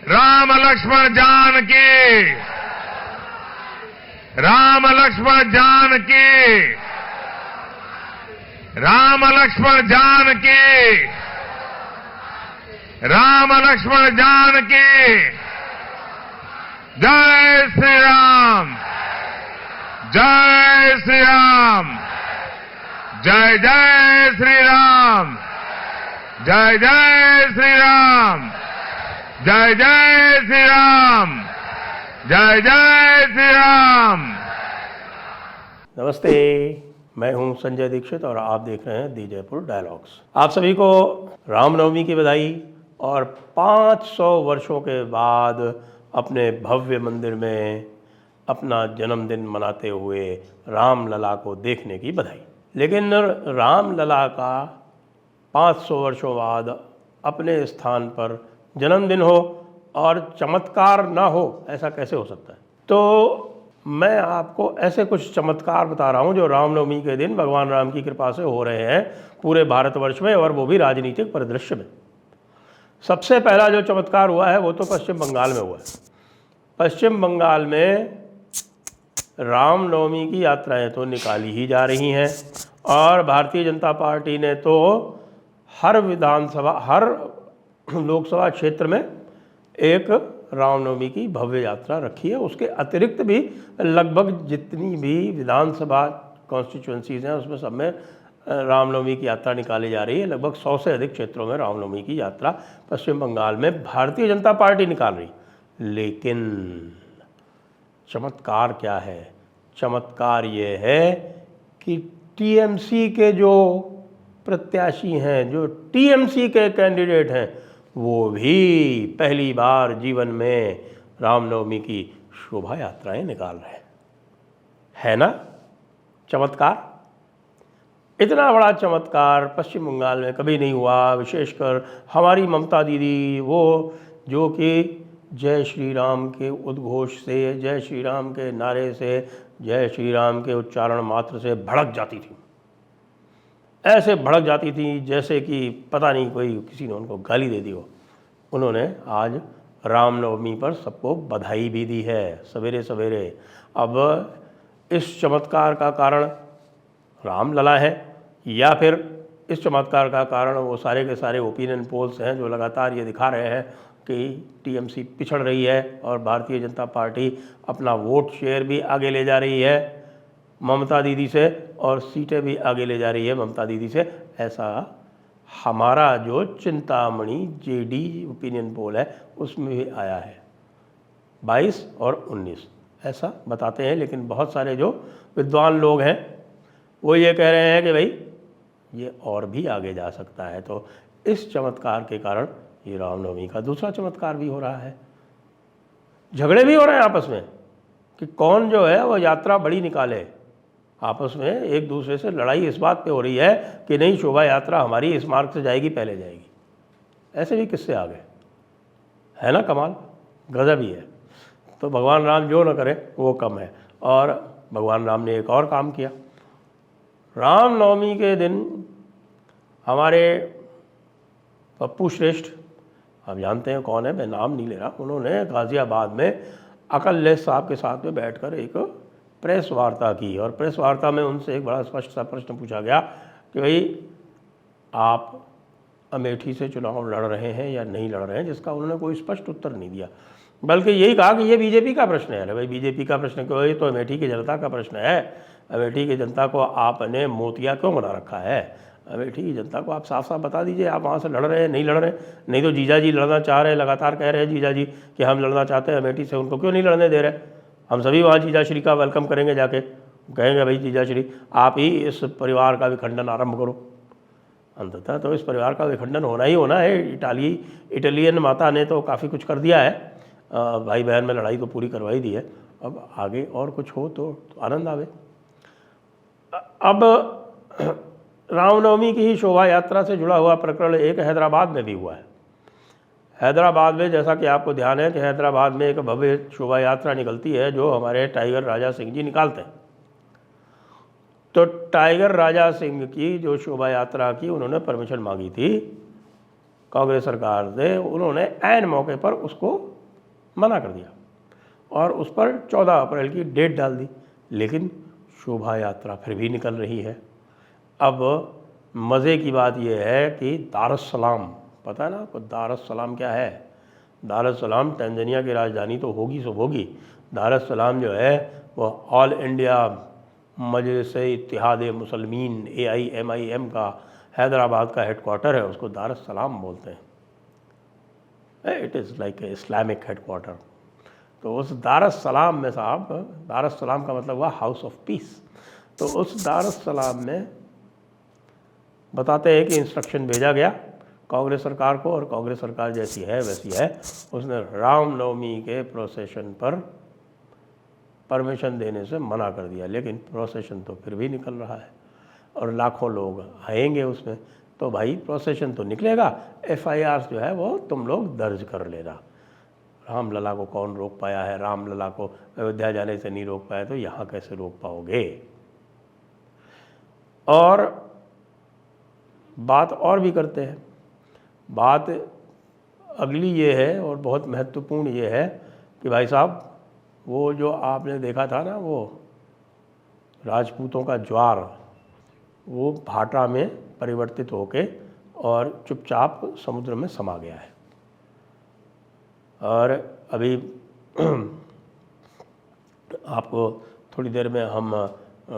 राम लक्ष्मण जानकी, राम लक्ष्मण जानकी, राम लक्ष्मण जानकी, राम लक्ष्मण जानकी। जय श्री राम, जय श्री राम, जय जय श्री राम, जय जय श्री राम, जय जय श्री राम, जय जय श्री राम। नमस्ते, मैं हूं संजय दीक्षित और आप देख रहे हैं दी जयपुर डायलॉग्स। आप सभी को रामनवमी की बधाई और 500 वर्षों के बाद अपने भव्य मंदिर में अपना जन्मदिन मनाते हुए रामलला को देखने की बधाई। लेकिन रामलला का 500 वर्षों बाद अपने स्थान पर जन्मदिन हो और चमत्कार ना हो, ऐसा कैसे हो सकता है? तो मैं आपको ऐसे कुछ चमत्कार बता रहा हूं जो रामनवमी के दिन भगवान राम की कृपा से हो रहे हैं पूरे भारतवर्ष में, और वो भी राजनीतिक परिदृश्य में। सबसे पहला जो चमत्कार हुआ है वो तो पश्चिम बंगाल में हुआ है। पश्चिम बंगाल में रामनवमी की यात्राएं तो निकाली ही जा रही हैं और भारतीय जनता पार्टी ने तो हर विधानसभा, हर लोकसभा क्षेत्र में एक रामनवमी की भव्य यात्रा रखी है। उसके अतिरिक्त भी लगभग जितनी भी विधानसभा कॉन्स्टिट्यूएंसीज हैं उसमें सब में रामनवमी की यात्रा निकाली जा रही है। लगभग 100 से अधिक क्षेत्रों में रामनवमी की यात्रा पश्चिम बंगाल में भारतीय जनता पार्टी निकाल रही। लेकिन चमत्कार क्या है? चमत्कार ये है कि टीएमसी के जो प्रत्याशी हैं, जो टीएमसी के कैंडिडेट हैं, वो भी पहली बार जीवन में रामनवमी की शोभा यात्राएं निकाल रहे हैं। है ना चमत्कार? इतना बड़ा चमत्कार पश्चिम बंगाल में कभी नहीं हुआ। विशेषकर हमारी ममता दीदी, वो जो कि जय श्री राम के उद्घोष से, जय श्री राम के नारे से, जय श्री राम के उच्चारण मात्र से भड़क जाती थी। ऐसे भड़क जाती थी जैसे कि पता नहीं कोई किसी ने उनको गाली दे दी हो। उन्होंने आज रामनवमी पर सबको बधाई भी दी है सवेरे सवेरे। अब इस चमत्कार का कारण रामलला है या फिर इस चमत्कार का कारण वो सारे के सारे ओपिनियन पोल्स हैं जो लगातार ये दिखा रहे हैं कि टीएमसी पिछड़ रही है और भारतीय जनता पार्टी अपना वोट शेयर भी आगे ले जा रही है ममता दीदी से और सीटें भी आगे ले जा रही है ममता दीदी से। ऐसा हमारा जो चिंतामणि जेडी ओपिनियन पोल है उसमें भी आया है। 22 और 19 ऐसा बताते हैं। लेकिन बहुत सारे जो विद्वान लोग हैं वो ये कह रहे हैं कि भाई ये और भी आगे जा सकता है। तो इस चमत्कार के कारण ये रामनवमी का दूसरा चमत्कार भी हो रहा है। झगड़े भी हो रहे हैं आपस में कि कौन जो है वो यात्रा बड़ी निकाले। आपस में एक दूसरे से लड़ाई इस बात पे हो रही है कि नहीं, शोभा यात्रा हमारी इस मार्ग से जाएगी, पहले जाएगी। ऐसे भी किससे आ गए, है ना कमाल, गजब ही है। तो भगवान राम जो न करे वो कम है। और भगवान राम ने एक और काम किया। रामनवमी के दिन हमारे पप्पू श्रेष्ठ, आप जानते हैं कौन है, मैं नाम नहीं ले रहा, उन्होंने गाज़ियाबाद में अकल साहब के साथ में बैठकर एक प्रेस वार्ता की। और प्रेस वार्ता में उनसे एक बड़ा स्पष्ट सा प्रश्न पूछा गया कि भाई आप अमेठी से चुनाव लड़ रहे हैं या नहीं लड़ रहे हैं, जिसका उन्होंने कोई स्पष्ट उत्तर नहीं दिया, बल्कि यही कहा कि ये बीजेपी का प्रश्न है। अरे भाई बीजेपी का प्रश्न क्यों है? ये तो अमेठी की जनता का प्रश्न है। अमेठी की जनता को आपने मोतिया क्यों बना रखा है? अमेठी की जनता को आप साफ साफ बता दीजिए आप वहाँ से लड़ रहे हैं नहीं लड़ रहे। नहीं तो जीजा जी लड़ना चाह रहे हैं, लगातार कह रहे हैं जीजा जी कि हम लड़ना चाहते हैं अमेठी से, उनको क्यों नहीं लड़ने दे रहे? हम सभी वहाँ जीजा श्री का वेलकम करेंगे, जाके कहेंगे भाई जीजा श्री आप ही इस परिवार का विखंडन आरंभ करो। अंततः तो इस परिवार का विखंडन होना ही होना है। इटालियन माता ने तो काफ़ी कुछ कर दिया है, भाई बहन में लड़ाई तो पूरी करवाई दी है। अब आगे और कुछ हो तो आनंद आवे। अब रामनवमी की ही शोभा यात्रा से जुड़ा हुआ प्रकरण एक हैदराबाद में भी हुआ है। हैदराबाद में जैसा कि आपको ध्यान है कि हैदराबाद में एक भव्य शोभा यात्रा निकलती है जो हमारे टाइगर राजा सिंह जी निकालते हैं। तो टाइगर राजा सिंह की जो शोभा यात्रा की उन्होंने परमिशन मांगी थी कांग्रेस सरकार से, उन्होंने ऐन मौके पर उसको मना कर दिया और उस पर 14 अप्रैल की डेट डाल दी, लेकिन शोभा यात्रा फिर भी निकल रही है। अब मज़े की बात यह है कि दारुस्सलाम, पता है ना आपको दारुस्सलाम क्या है? दारुस्सलाम तंजानिया की राजधानी तो होगी सो होगी। दारुस्सलाम जो है वो ऑल इंडिया मजलिस-ए-इत्तेहाद मुसलमीन AIMIM का हैदराबाद का हेडक्वार्टर है, उसको दारुस्सलाम बोलते हैं। It is like a Islamic headquarter. तो उस दारुस्सलाम में साहब, दारुस्सलाम का मतलब हुआ हाउस ऑफ पीस, तो उस दारुस्सलाम में बताते हैं कि इंस्ट्रक्शन भेजा गया कांग्रेस सरकार को, और कांग्रेस सरकार जैसी है वैसी है। उसने रामनवमी के प्रोसेशन पर परमिशन देने से मना कर दिया, लेकिन प्रोसेशन तो फिर भी निकल रहा है और लाखों लोग आएंगे उसमें, तो भाई प्रोसेशन तो निकलेगा, FIR जो है वो तुम लोग दर्ज कर लेना। रामलला को कौन रोक पाया है? रामलला को अयोध्या जाने से नहीं रोक पाया, तो यहाँ कैसे रोक पाओगे? और बात और भी करते हैं। बात अगली ये है और बहुत महत्वपूर्ण ये है कि भाई साहब, वो जो आपने देखा था ना, वो राजपूतों का ज्वार, वो भाटा में परिवर्तित होके और चुपचाप समुद्र में समा गया है। और अभी आपको थोड़ी देर में हम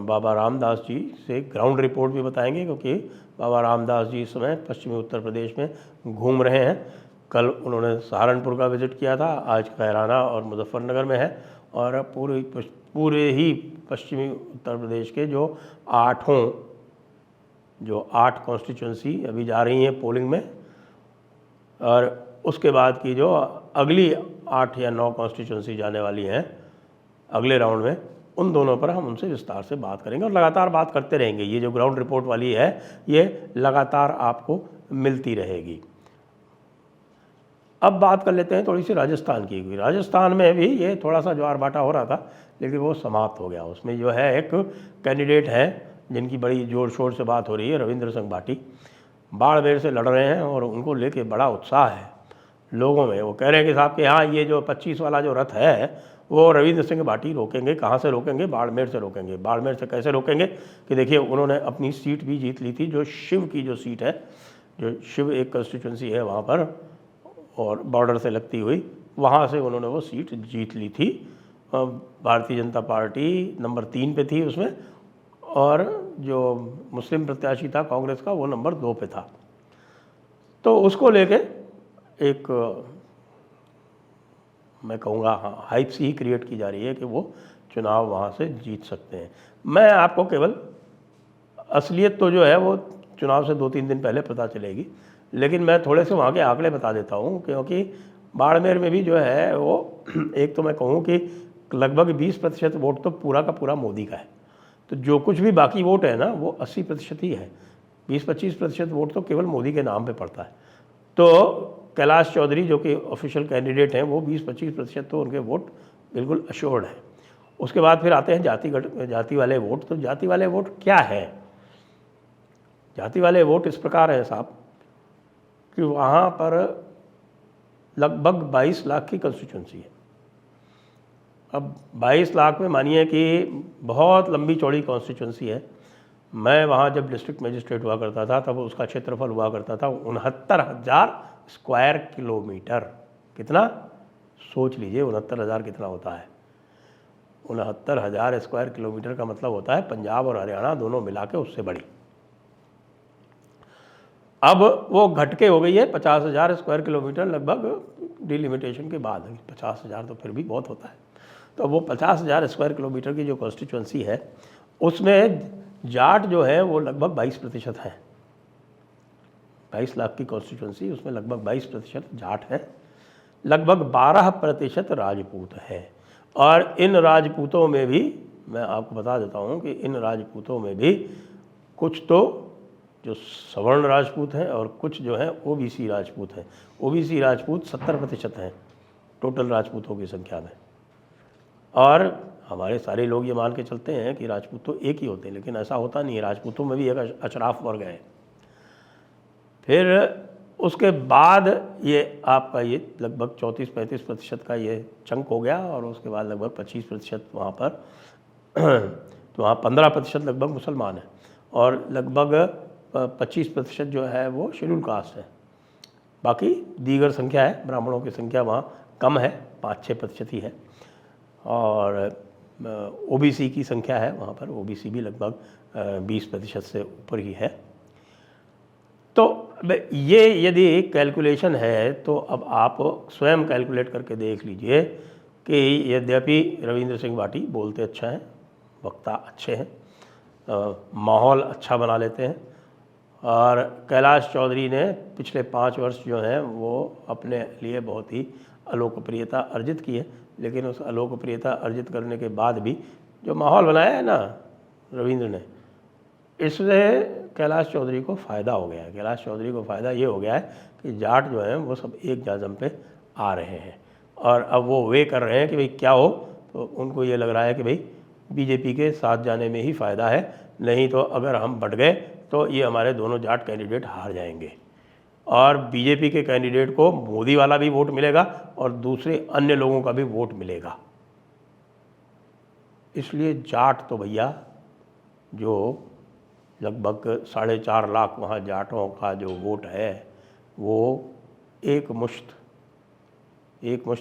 बाबा रामदास जी से ग्राउंड रिपोर्ट भी बताएंगे, क्योंकि बाबा रामदास जी इस समय पश्चिमी उत्तर प्रदेश में घूम रहे हैं। कल उन्होंने सहारनपुर का विज़िट किया था, आज कैराना और मुजफ्फरनगर में है, और पूरे ही पश्चिमी उत्तर प्रदेश के जो 8 कॉन्स्टिट्यूंसी अभी जा रही हैं पोलिंग में, और उसके बाद की जो अगली 8 या 9 कॉन्स्टिट्यूंसी जाने वाली हैं अगले राउंड में, उन दोनों पर हम उनसे विस्तार से बात करेंगे और लगातार बात करते रहेंगे। ये जो ग्राउंड रिपोर्ट वाली है ये लगातार आपको मिलती रहेगी। अब बात कर लेते हैं थोड़ी सी राजस्थान की। राजस्थान में भी ये थोड़ा सा ज्वार भाटा हो रहा था, लेकिन वो समाप्त हो गया। उसमें जो है एक कैंडिडेट है जिनकी बड़ी ज़ोर शोर से बात हो रही है, रविंद्र सिंह भाटी, बाड़मेर से लड़ रहे हैं और उनको लेके बड़ा उत्साह है लोगों में। वो कह रहे हैं कि साहब कि हाँ, ये जो 25 वाला जो रथ है वो रविंद्र सिंह भाटी रोकेंगे। कहाँ से रोकेंगे? बाड़मेर से रोकेंगे। बाड़मेर से कैसे रोकेंगे कि देखिए, उन्होंने अपनी सीट भी जीत ली थी, जो शिव की जो सीट है, जो शिव एक कंस्टिट्यूंसी है वहाँ पर और बॉर्डर से लगती हुई, वहाँ से उन्होंने वो सीट जीत ली थी। भारतीय जनता पार्टी नंबर 3 पे थी उसमें, और जो मुस्लिम प्रत्याशी था कांग्रेस का, वो नंबर 2 पे था। तो उसको लेके एक, मैं कहूँगा हाँ, हाइप सी ही क्रिएट की जा रही है कि वो चुनाव वहाँ से जीत सकते हैं। मैं आपको केवल असलियत तो जो है वो चुनाव से 2-3 दिन पहले पता चलेगी, लेकिन मैं थोड़े से वहाँ के आंकड़े बता देता हूँ, क्योंकि बाड़मेर में भी जो है वो एक तो मैं कहूँ कि लगभग 20% वोट तो पूरा का पूरा मोदी का है। तो जो कुछ भी बाकी वोट है ना, वो 80% ही है। 20-25% वोट तो केवल मोदी के नाम पे पड़ता है। तो कैलाश चौधरी जो कि ऑफिशियल कैंडिडेट हैं, वो 20-25% तो उनके वोट बिल्कुल अश्योर्ड है। उसके बाद फिर आते हैं जाति वाले वोट। तो जाति वाले वोट क्या है? जाति वाले वोट इस प्रकार है साहब कि वहाँ पर लगभग 22 लाख की कंस्टिट्यूंसी है। अब 22 लाख में मानिए कि बहुत लंबी चौड़ी कॉन्स्टिट्यूंसी है। मैं वहाँ जब डिस्ट्रिक्ट मजिस्ट्रेट हुआ करता था, तब उसका क्षेत्रफल हुआ करता था 69,000 स्क्वायर किलोमीटर। कितना? सोच लीजिए 69,000 कितना होता है। 69,000 स्क्वायर किलोमीटर का मतलब होता है पंजाब और हरियाणा दोनों मिला के उससे बड़ी। अब वो घट के हो गई है 50,000 स्क्वायर किलोमीटर लगभग डिलिमिटेशन के बाद। 50,000 तो फिर भी बहुत होता है। तो वो 50,000 स्क्वायर किलोमीटर की जो कॉन्स्टिट्यूंसी है, उसमें जाट जो है वो लगभग 22% है। 22 लाख की कॉन्स्टिट्यूंसी, उसमें लगभग 22% जाट है, लगभग 12% राजपूत है। और इन राजपूतों में भी मैं आपको बता देता हूँ कि इन राजपूतों में भी कुछ तो जो सवर्ण राजपूत हैं और कुछ जो हैं OBC राजपूत हैं। OBC राजपूत 70% हैं टोटल राजपूतों की संख्या में। और हमारे सारे लोग ये मान के चलते हैं कि राजपूत तो एक ही होते हैं, लेकिन ऐसा होता नहीं है। राजपूतों में भी एक अशराफ वर्ग है। फिर उसके बाद ये आपका ये लगभग 34-35% का ये चंक हो गया और उसके बाद लगभग 25% वहाँ पर तो वहाँ 15% लगभग मुसलमान हैं और लगभग 25% जो है वो शेड्यूल कास्ट है। बाकी दीगर संख्या है, ब्राह्मणों की संख्या वहाँ कम है, 5-6% ही है। और ओबीसी की संख्या है वहाँ पर, ओबीसी भी लगभग 20% से ऊपर ही है। तो ये यदि कैलकुलेशन है तो अब आप स्वयं कैलकुलेट करके देख लीजिए कि यद्यपि रविंद्र सिंह भाटी बोलते अच्छा हैं, वक्ता अच्छे हैं, माहौल अच्छा बना लेते हैं और कैलाश चौधरी ने पिछले 5 वर्ष जो हैं वो अपने लिए बहुत ही अलोकप्रियता अर्जित की है, लेकिन उस अलोकप्रियता अर्जित करने के बाद भी जो माहौल बनाया है ना रविंद्र ने, इससे कैलाश चौधरी को फ़ायदा हो गया है। कैलाश चौधरी को फ़ायदा ये हो गया है कि जाट जो हैं वो सब एक जाजम पे आ रहे हैं और अब वो वे कर रहे हैं कि भाई क्या हो, तो उनको ये लग रहा है कि भाई बीजेपी के साथ जाने में ही फ़ायदा है, नहीं तो अगर हम बढ़ गए तो ये हमारे दोनों जाट कैंडिडेट हार जाएंगे और बीजेपी के कैंडिडेट को मोदी वाला भी वोट मिलेगा और दूसरे अन्य लोगों का भी वोट मिलेगा। इसलिए जाट तो भैया जो लगभग 4.5 लाख वहाँ जाटों का जो वोट है वो एक मुश्त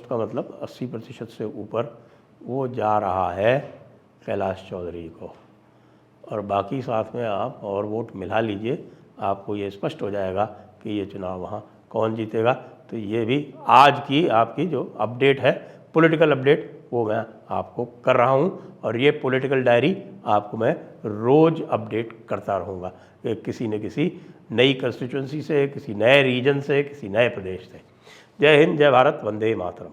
का मतलब 80% से ऊपर वो जा रहा है कैलाश चौधरी को और बाकी साथ में आप और वोट मिला लीजिए, आपको ये स्पष्ट हो जाएगा कि ये चुनाव वहाँ कौन जीतेगा। तो ये भी आज की आपकी जो अपडेट है, पॉलिटिकल अपडेट, वो मैं आपको कर रहा हूँ और ये पॉलिटिकल डायरी आपको मैं रोज़ अपडेट करता रहूँगा कि किसी न किसी नई कंस्टिट्यूंसी से, किसी नए रीजन से, किसी नए प्रदेश से। जय हिंद, जय भारत, वंदे मातरम।